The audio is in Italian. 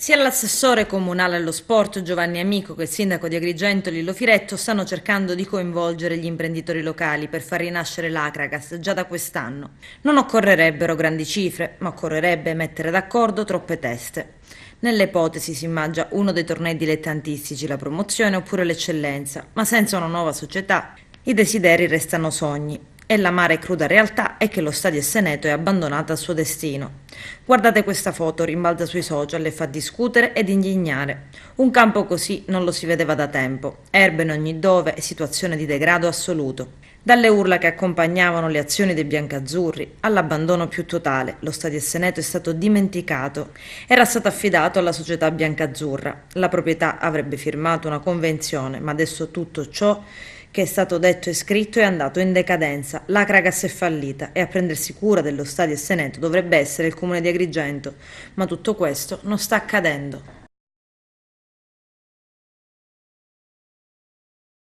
Sia l'assessore comunale allo sport Giovanni Amico che il sindaco di Agrigento Lillo Firetto stanno cercando di coinvolgere gli imprenditori locali per far rinascere l'Acragas già da quest'anno. Non occorrerebbero grandi cifre, ma occorrerebbe mettere d'accordo troppe teste. Nelle ipotesi si immagia uno dei tornei dilettantistici, la promozione oppure l'eccellenza, ma senza una nuova società i desideri restano sogni. E l'amara e cruda realtà è che lo stadio Seneto è abbandonato al suo destino. Guardate questa foto, rimbalza sui social e fa discutere ed indignare. Un campo così non lo si vedeva da tempo. Erbe in ogni dove e situazione di degrado assoluto. Dalle urla che accompagnavano le azioni dei biancazzurri all'abbandono più totale, lo stadio Seneto è stato dimenticato. Era stato affidato alla società biancazzurra. La proprietà avrebbe firmato una convenzione, ma adesso tutto ciò che è stato detto e scritto è andato in decadenza. L'Acragas è fallita e a prendersi cura dello stadio Seneto dovrebbe essere il comune di Agrigento, ma tutto questo non sta accadendo.